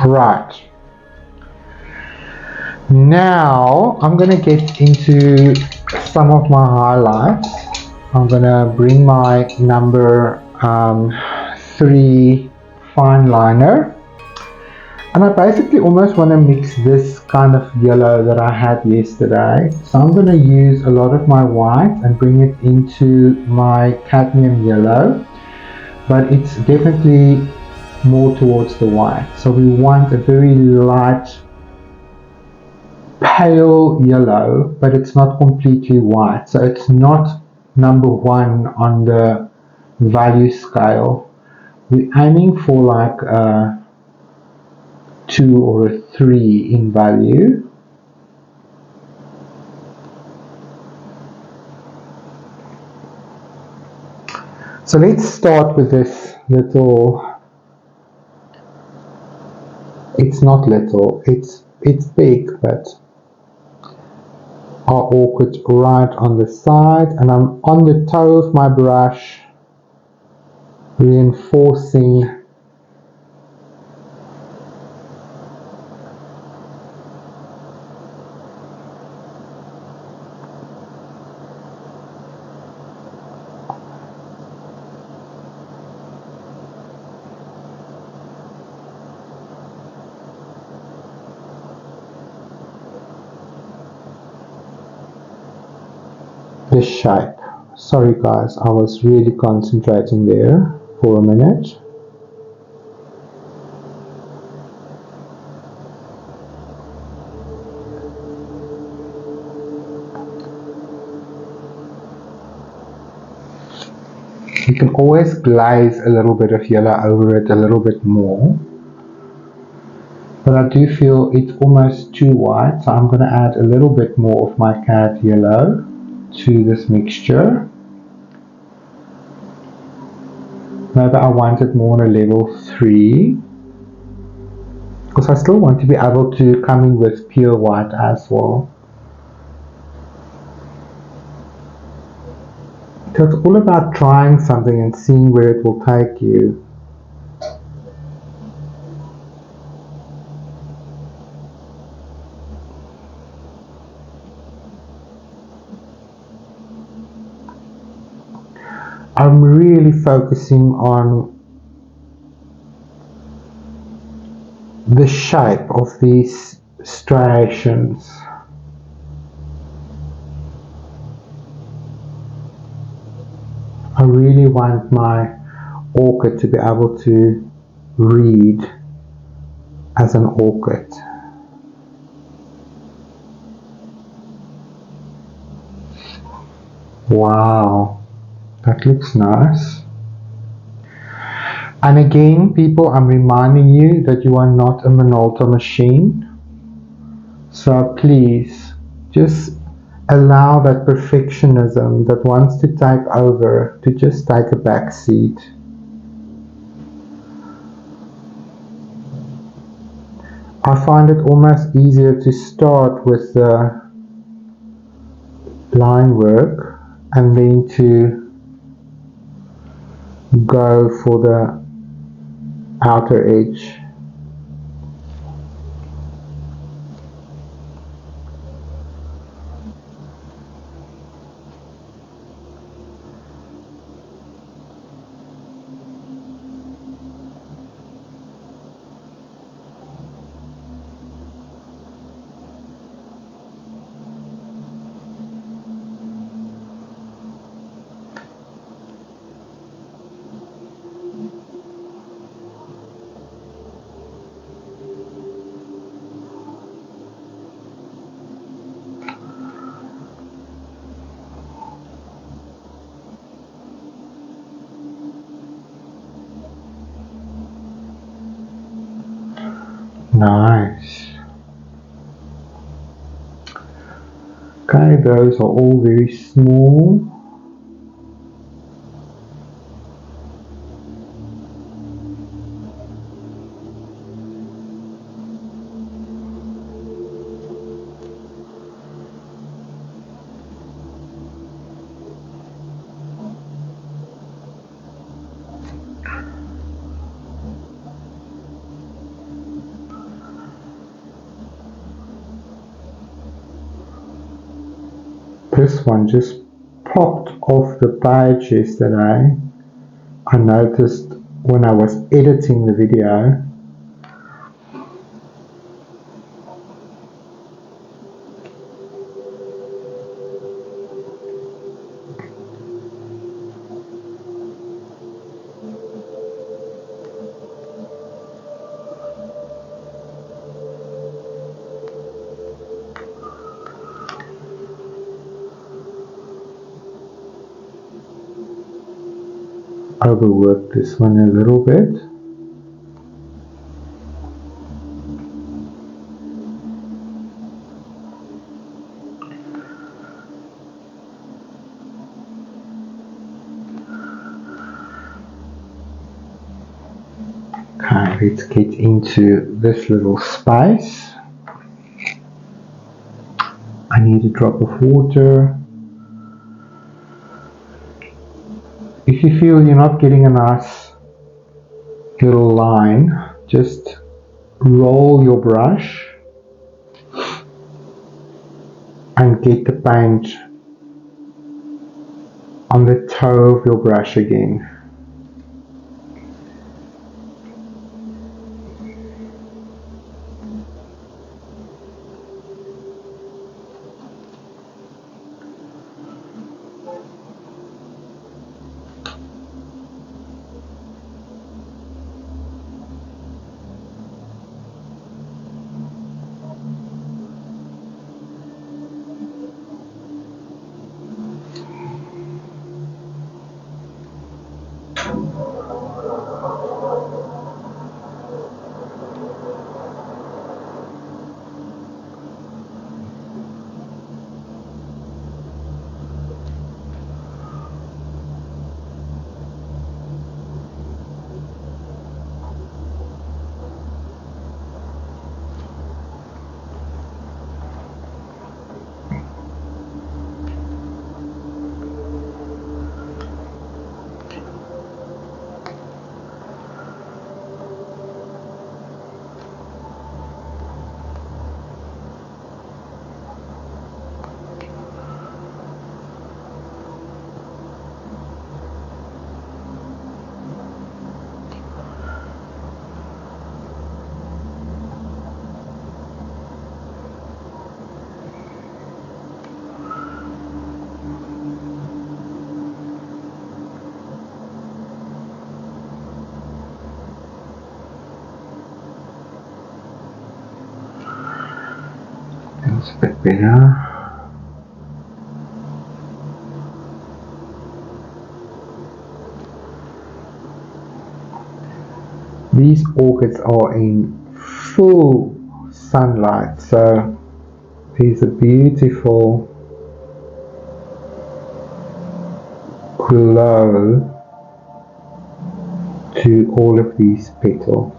Right. Now I'm gonna get into some of my highlights. I'm gonna bring my number 3 fine liner, and I basically almost want to mix this kind of yellow that I had yesterday. So I'm gonna use a lot of my white and bring it into my cadmium yellow, but it's definitely more towards the white. So we want a very light pale yellow, but it's not completely white. So it's not number 1 on the value scale. We're aiming for like a 2 or a 3 in value. So let's start with this little, it's not little, it's big, but our orchid right on the side, and I'm on the toe of my brush reinforcing the shape. Sorry guys, I was really concentrating there for a minute. You can always glaze a little bit of yellow over it a little bit more, but I do feel it's almost too white, so I'm going to add a little bit more of my cad yellow to this mixture. Maybe I want it more on a level 3, because I still want to be able to come in with pure white as well. So it's all about trying something and seeing where it will take you. I'm really focusing on the shape of these striations. I really want my orchid to be able to read as an orchid. Wow, that looks nice. And again, people, I'm reminding you that you are not a Minolta machine. So please, just allow that perfectionism that wants to take over to just take a back seat. I find it almost easier to start with the line work and then to go for the outer edge. Nice. Okay, those are all very small. this one just popped off the page yesterday. I noticed when I was editing the video. Overwork this one a little bit. Okay, let's get into this little space. I need a drop of water. If you feel you're not getting a nice little line, just roll your brush and get the paint on the toe of your brush again. That's a bit better. These orchids are in full sunlight, so there's a beautiful glow to all of these petals.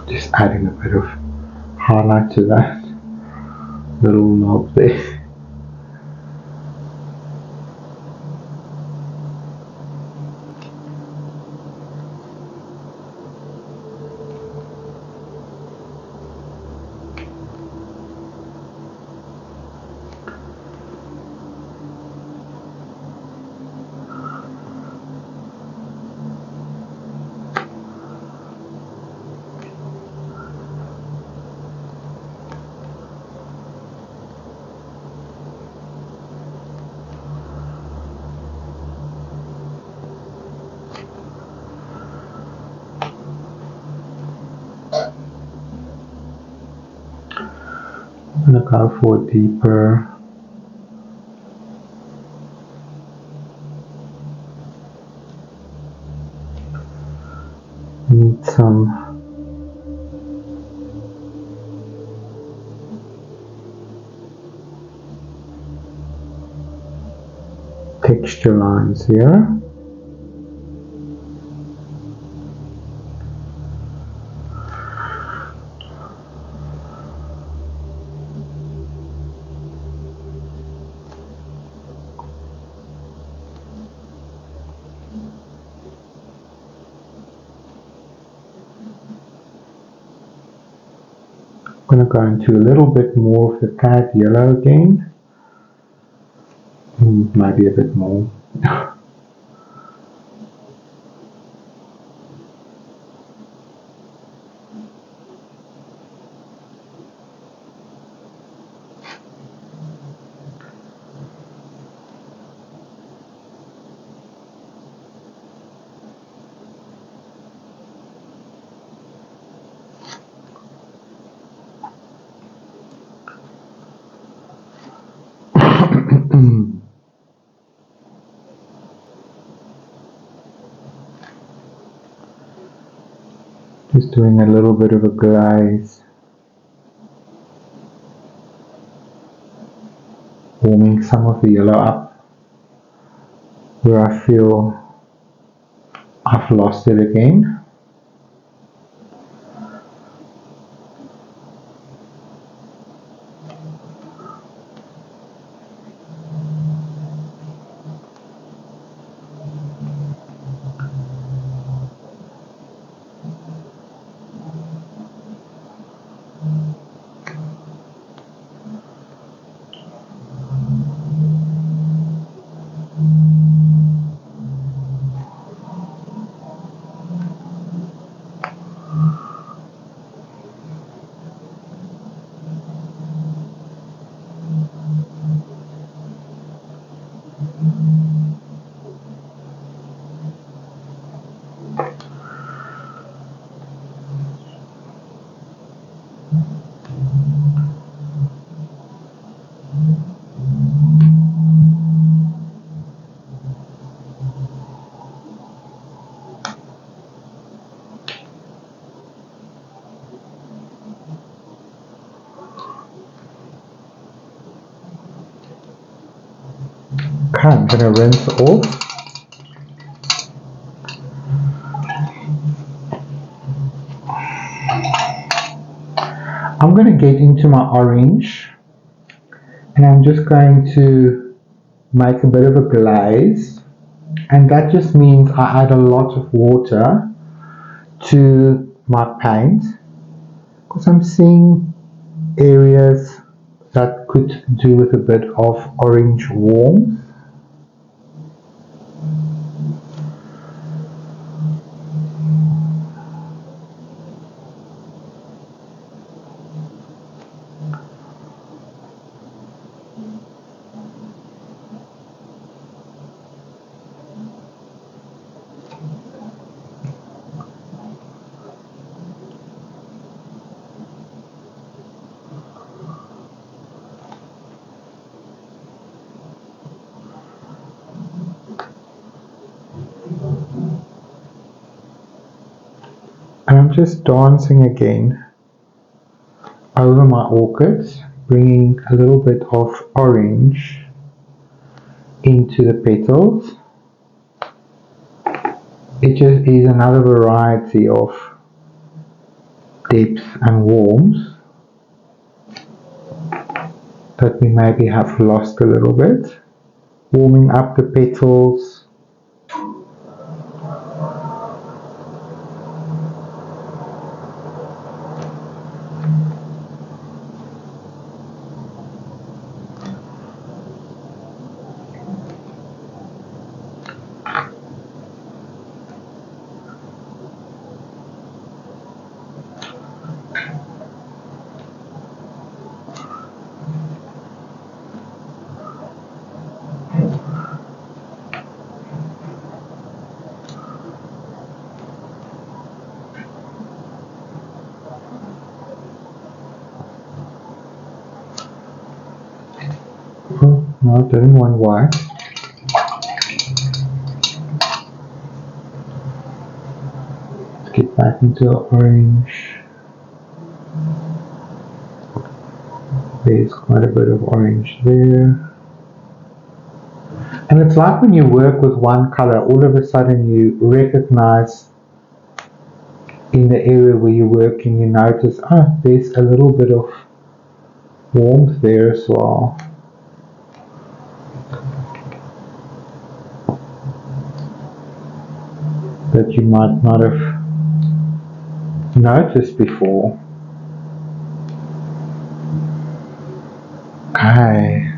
Just adding a bit of highlight to that little knob there. I'm going to go for a deeper need some texture lines here. I'm going to go into a little bit more of the cat yellow again. Maybe a bit more. Just doing a little bit of a glaze, warming some of the yellow up where I feel I've lost it again. Okay, I'm going to rinse off. I'm going to get into my orange and I'm just going to make a bit of a glaze, and that just means I add a lot of water to my paint because I'm seeing areas that could do with a bit of orange warmth. And I'm just dancing again over my orchids, bringing a little bit of orange into the petals. It just is another variety of depth and warmth that we maybe have lost a little bit. Warming up the petals. Oh, no, I didn't want white. Let's get back into orange. There's quite a bit of orange there. And it's like when you work with one color, all of a sudden you recognize in the area where you're working, you notice, oh, there's a little bit of warmth there as well. That you might not have noticed before. Okay.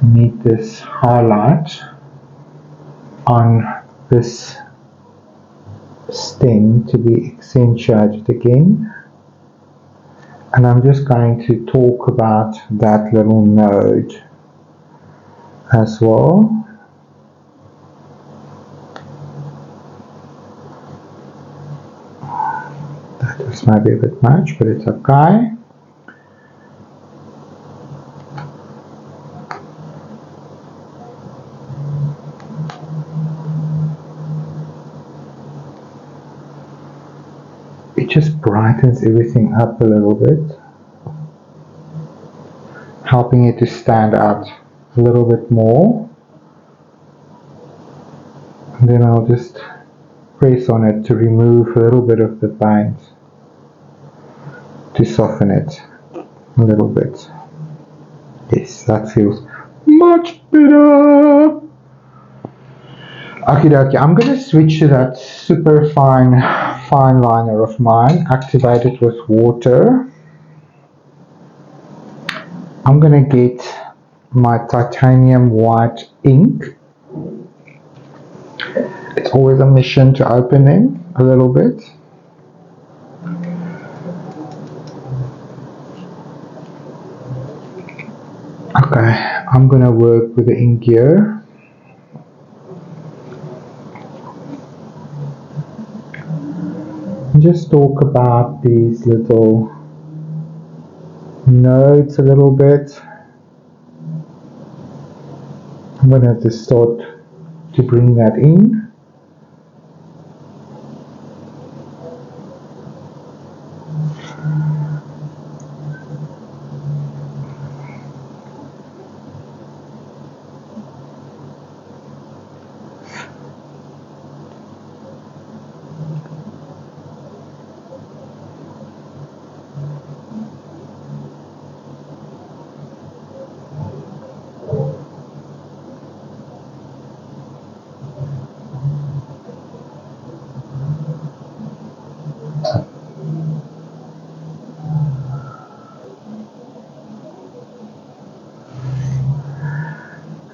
I need this highlight on this stem to be accentuated again. And I'm just going to talk about that little node as well. That was maybe a bit much, but it's okay. It just brightens everything up a little bit, helping it to stand out a little bit more. And then I'll just press on it to remove a little bit of the paint, to soften it a little bit. Yes, that feels much better. Okay, I'm going to switch to that super fine liner of mine, activated with water. I'm going to get my titanium white ink. It's always a mission to open them a little bit. Okay, I'm going to work with the ink here. Just talk about these little nodes a little bit. I'm going to just start to bring that in.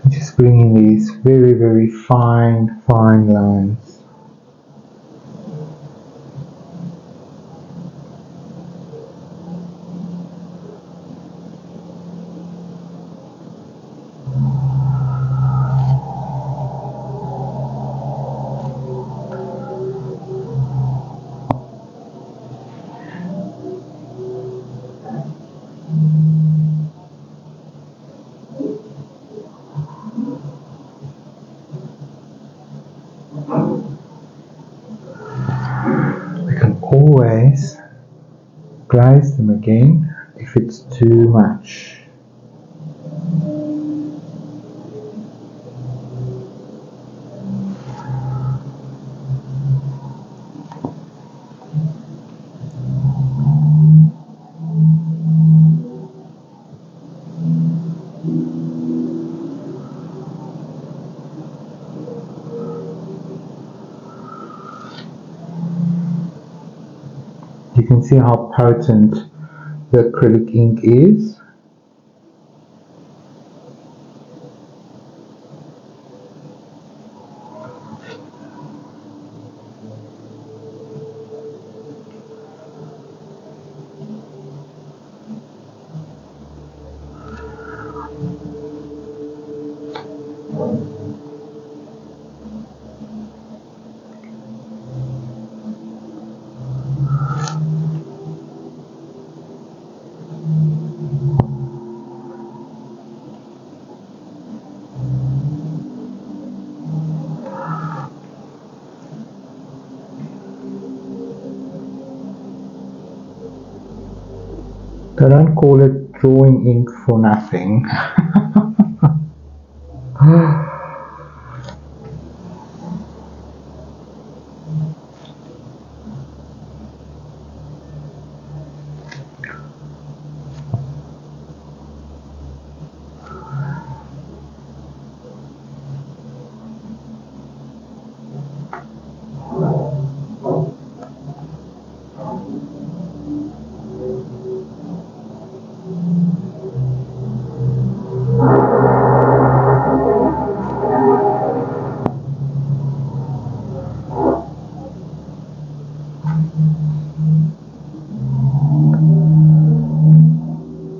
Just bringing these very, very fine lines. Always glaze them again if it's too much. You can see how potent the acrylic ink is. They don't call it drawing ink for nothing.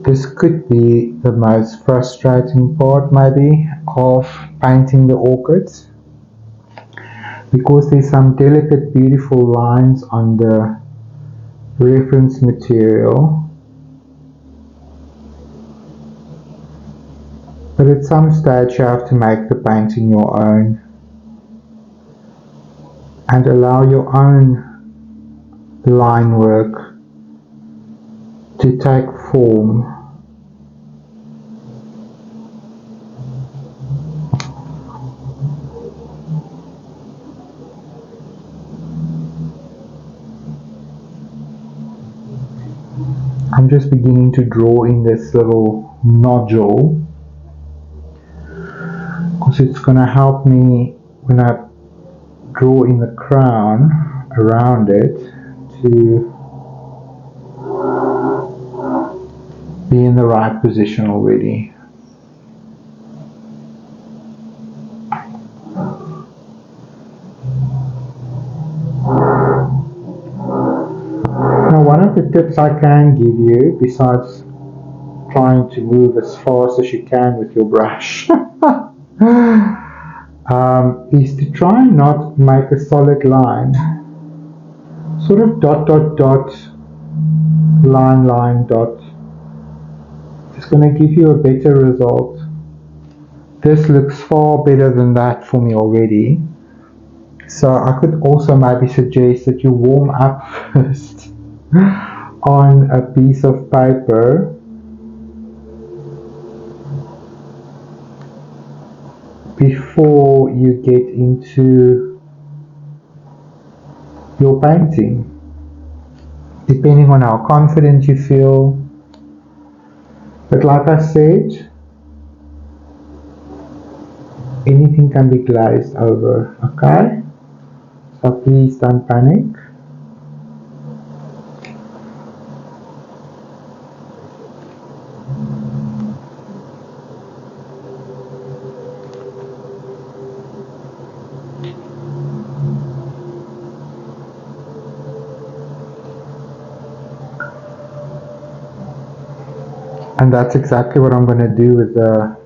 This could be the most frustrating part maybe of painting the orchids, because there's some delicate beautiful lines on the reference material, but at some stage you have to make the painting your own and allow your own line work to take form. I'm just beginning to draw in this little nodule because it's going to help me when I draw in the crown around it to be in the right position already. Now, one of the tips I can give you, besides trying to move as fast as you can with your brush, is to try and not make a solid line. Sort of dot, dot, dot, line, line, dot. It's going to give you a better result. This looks far better than that for me already. So I could also maybe suggest that you warm up first on a piece of paper before you get into your painting, depending on how confident you feel. But like I said, anything can be glazed over, okay? So please don't panic. And that's exactly what I'm going to do with the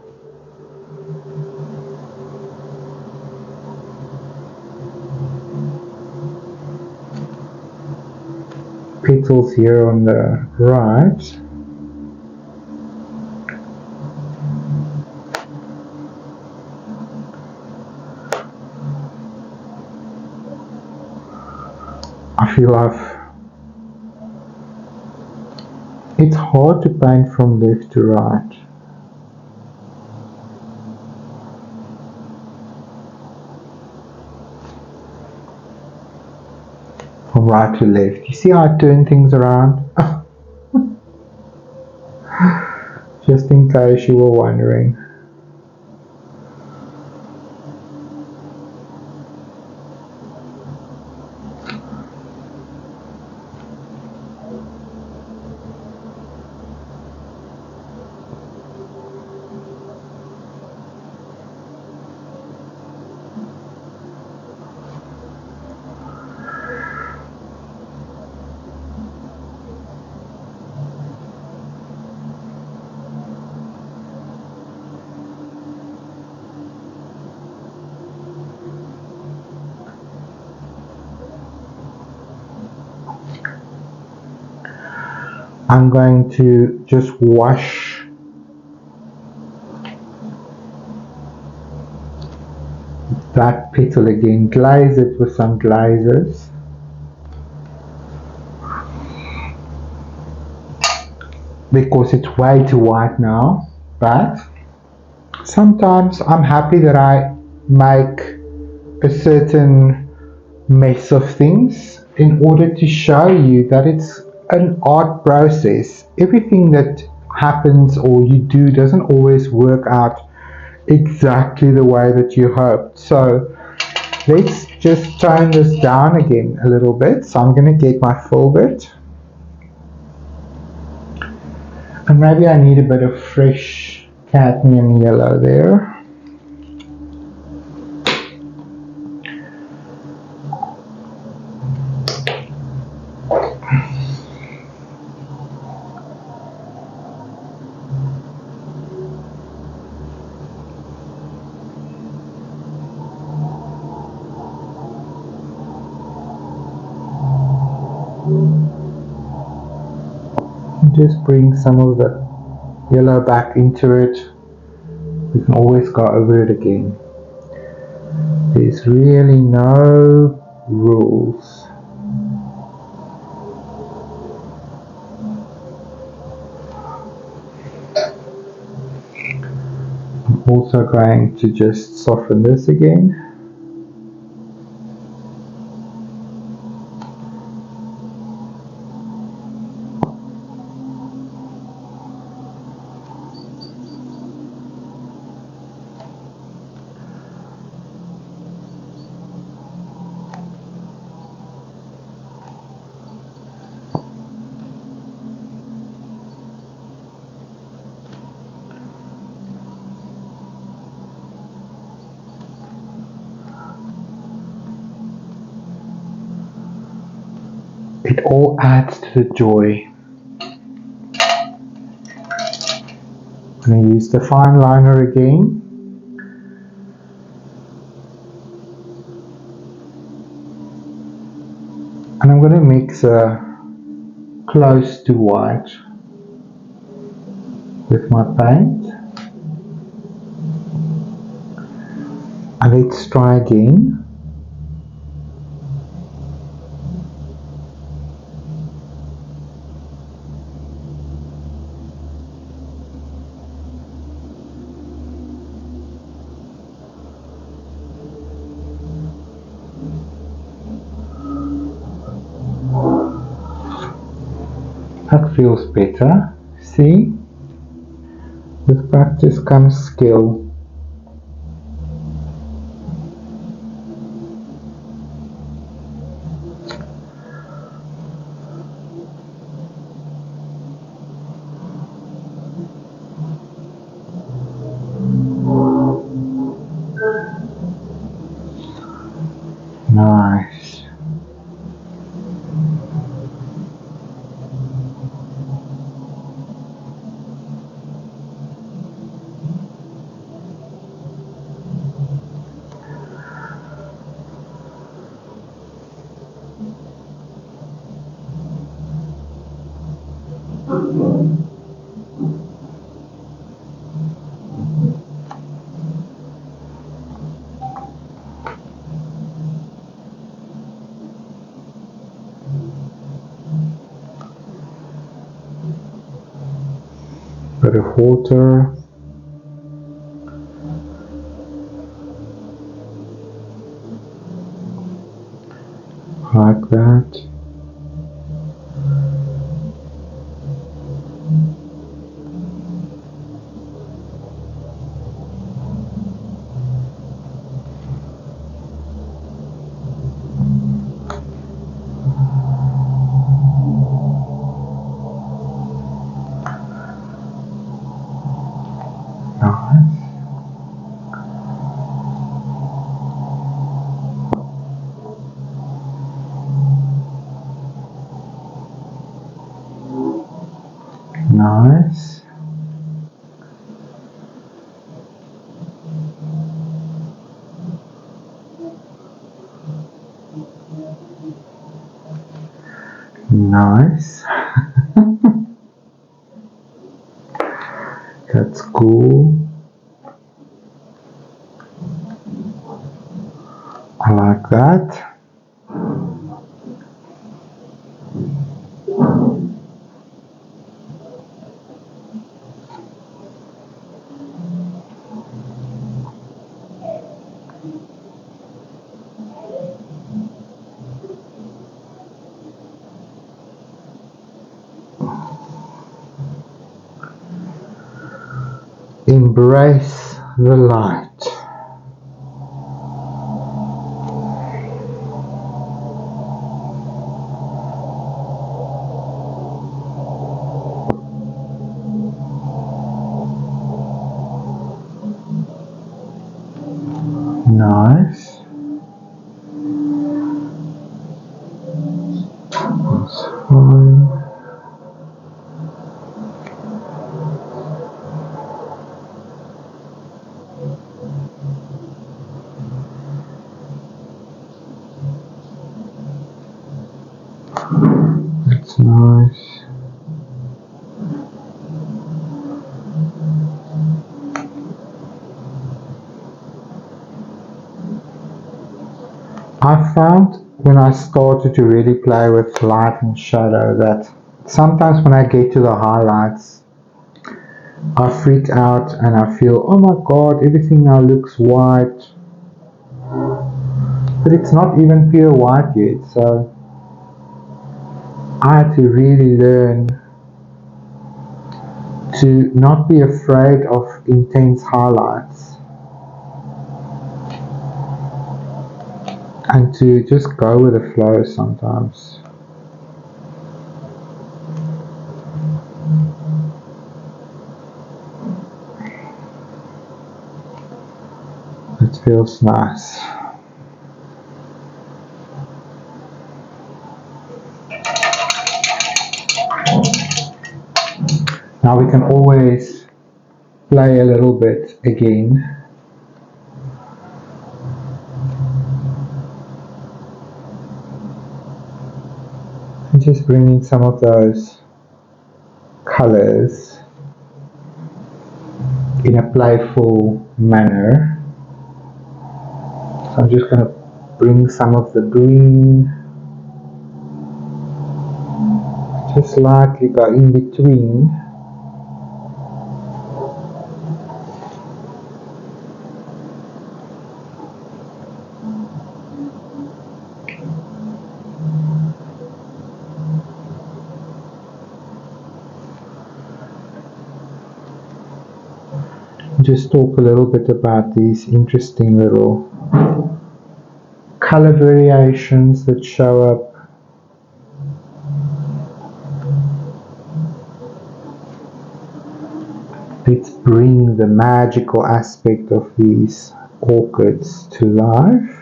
petals here on the right. I feel it's hard to paint from left to right. From right to left. You see how I turn things around? Just in case you were wondering. I'm going to just wash that petal again, glaze it with some glazes. Because it's way too white now, but sometimes I'm happy that I make a certain mess of things in order to show you that it's an art process. Everything that happens or you do doesn't always work out exactly the way that you hoped. So let's just tone this down again a little bit. So I'm going to get my full bit. And maybe I need a bit of fresh cadmium yellow there. Just bring some of the yellow back into it. We can always go over it again. There's really no rules. I'm also going to just soften this again. It all adds to the joy. I'm going to use the fine liner again. And I'm going to mix close to white with my paint. And let's try again. That feels better. See? With practice comes skill. Nice. Bit of water. Like that. Nice. Nice. cool. I like that. Embrace the light. Nice. That's fine. That's nice. I found when I started to really play with light and shadow that sometimes when I get to the highlights, I freak out and I feel, oh my god, everything now looks white. But it's not even pure white yet, so I had to really learn to not be afraid of intense highlights and to just go with the flow sometimes. It feels nice. Now we can always play a little bit again. And just bringing some of those colors in a playful manner. So I'm just going to bring some of the green, just slightly go in between. Just talk a little bit about these interesting little color variations that show up. Let's bring the magical aspect of these orchids to life.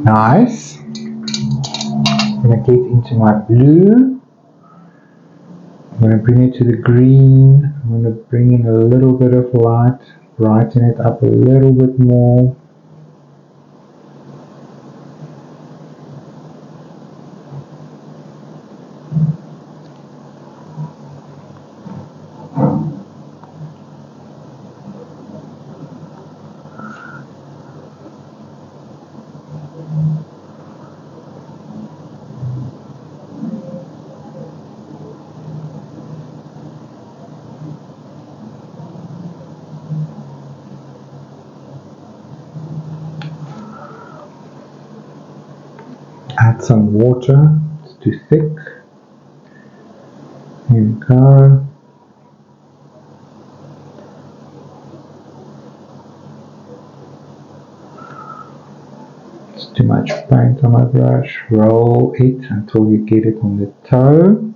Nice. I'm going to get into my blue. I'm going to bring it to the green. I'm going to bring in a little bit of light, brighten it up a little bit more. Add some water. It's too thick. Here we go. It's too much paint on my brush. Roll it until you get it on the toe.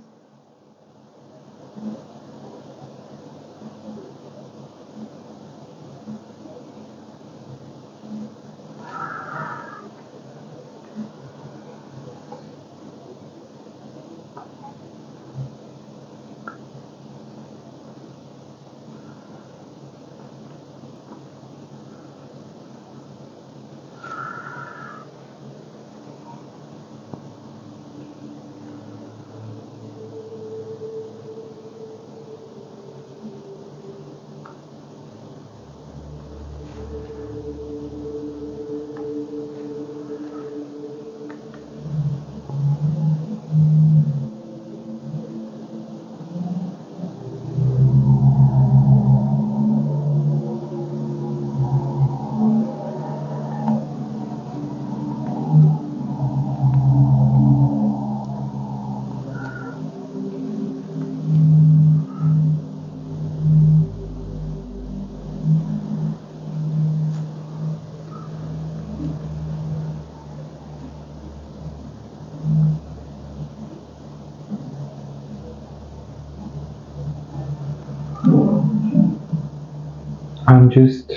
I'm just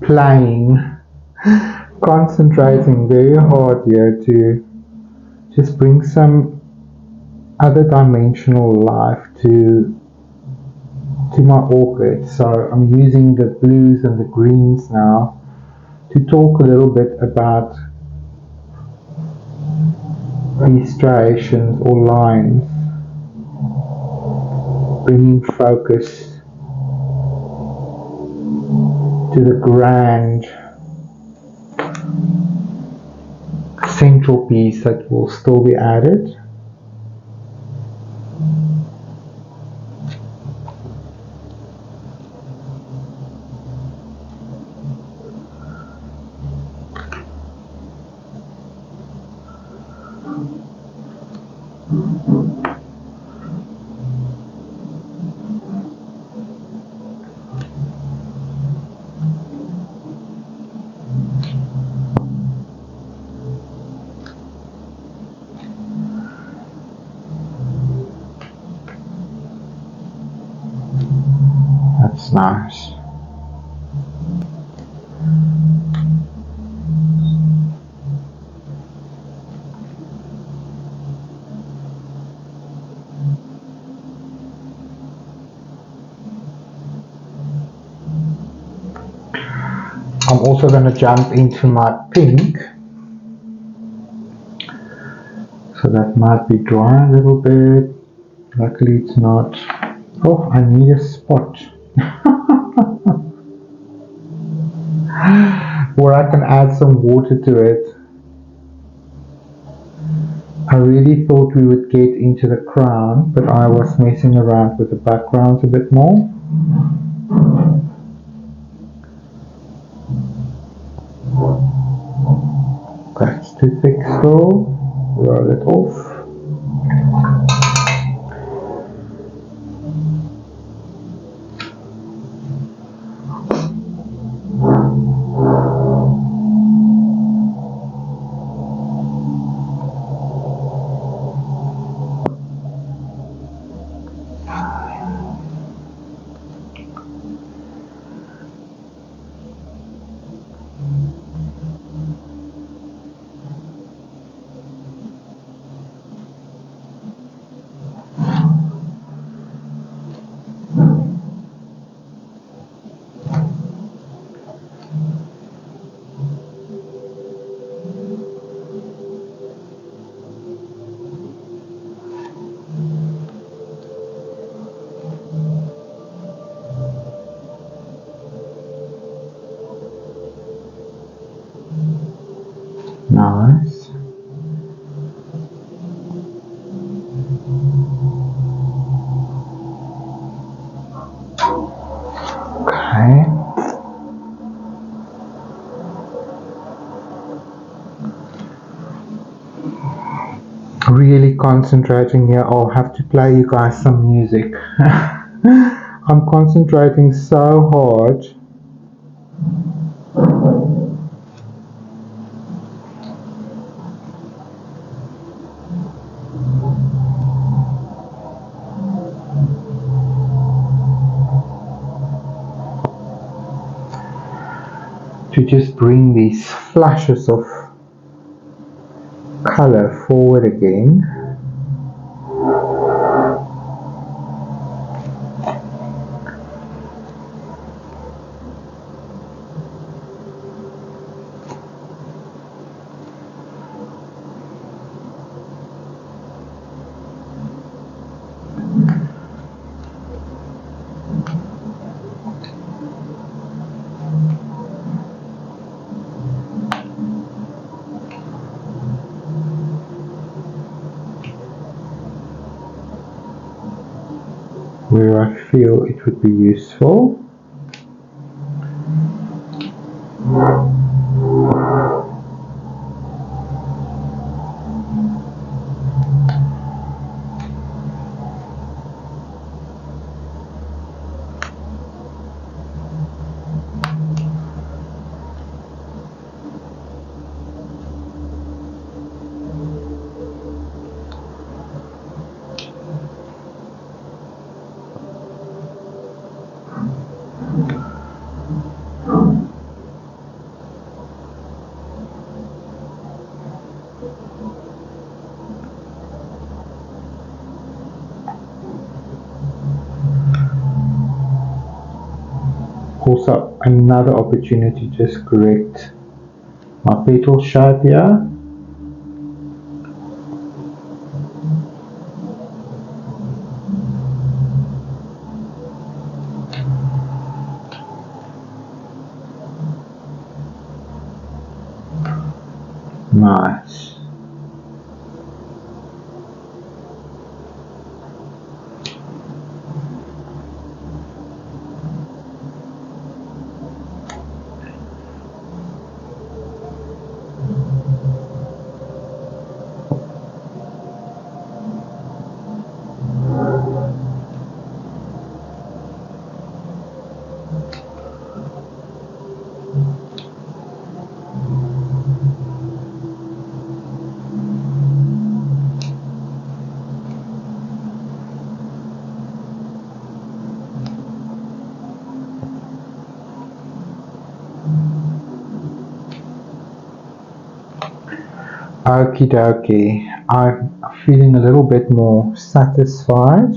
playing, concentrating very hard here to just bring some other dimensional life to my orchid. So I'm using the blues and the greens now to talk a little bit about these striations or lines, bringing focus to the grand central piece that will still be added. That's nice. I'm also going to jump into my pink. So that might be dry a little bit. Luckily it's not. Oh, I need a spot where I can add some water to it. I really thought we would get into the crown, but I was messing around with the backgrounds a bit more. Okay, it's too thick still. Roll it off. Nice. Okay. really concentrating here. I'll have to play you guys some music. I'm concentrating so hard. To just bring these flashes of color forward again. Where I feel it would be useful. Also, another opportunity to just correct my petal shape here. Nice. Okie dokie, I'm feeling a little bit more satisfied.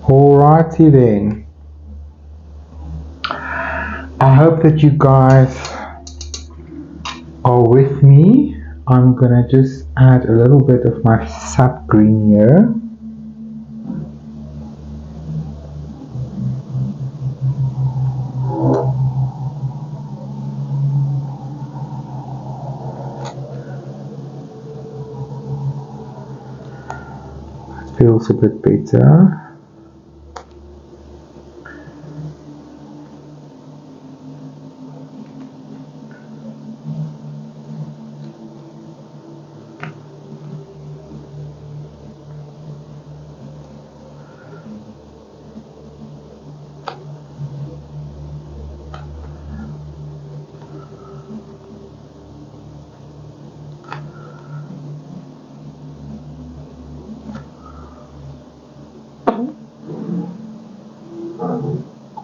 Alrighty then. I hope that you guys are with me. I'm gonna just add a little bit of my sap green here. Feels a bit better.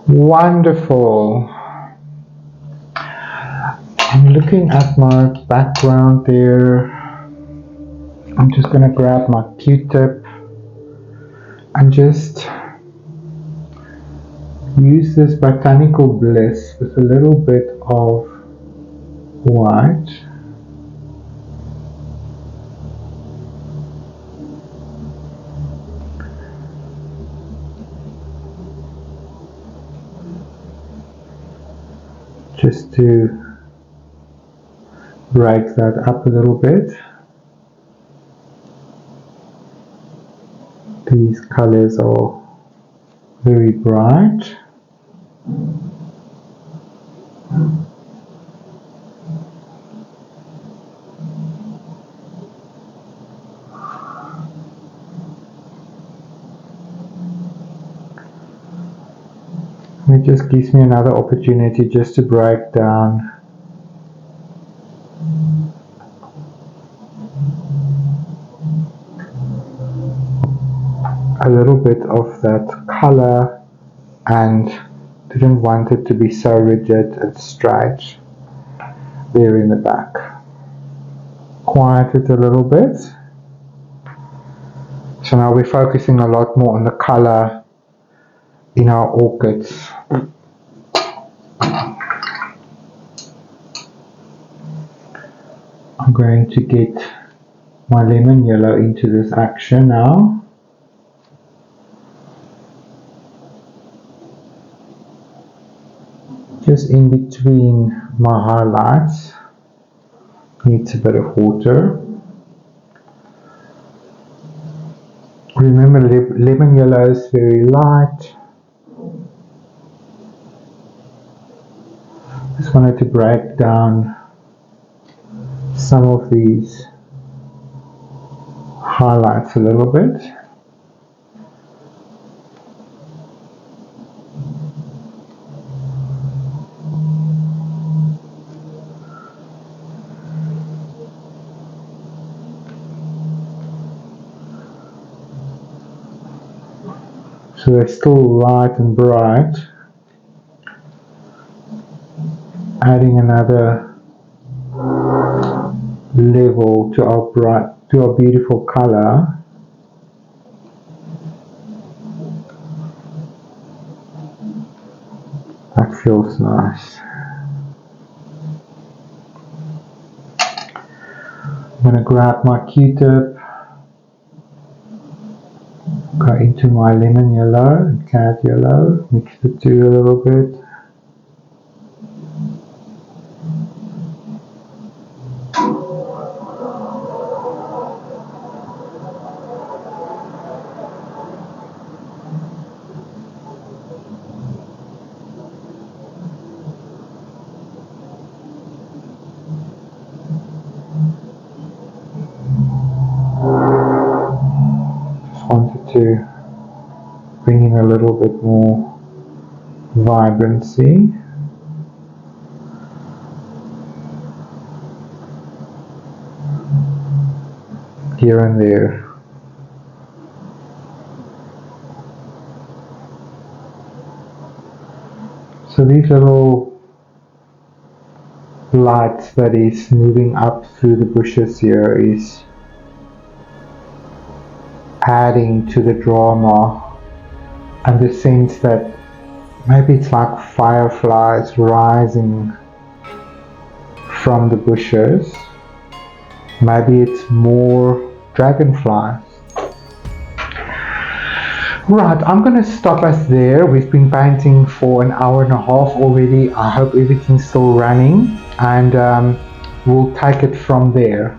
Wonderful. I'm looking at my background there. I'm just going to grab my Q-tip and just use this botanical bliss with a little bit of white. Just to break that up a little bit. These colors are very bright. It just gives me another opportunity just to break down a little bit of that color, and didn't want it to be so rigid and straight there in the back. Quiet it a little bit. So now we're focusing a lot more on the color in our orchids. I'm going to get my lemon yellow into this action now. Just in between my highlights, needs a bit of water. Remember, lemon yellow is very light. Just wanted to break down some of these highlights a little bit. So they're still light and bright. Adding another level to our beautiful color. That feels nice. I'm going to grab my Q-tip, go into my lemon yellow and cat yellow, mix the two a little bit. Wanted to bring in a little bit more vibrancy. Here and there. So these little lights that is moving up through the bushes here is adding to the drama, and the sense that maybe it's like fireflies rising from the bushes. Maybe it's more dragonflies. Right, I'm going to stop us there. We've been painting for an hour and a half already. I hope everything's still running, and we'll take it from there.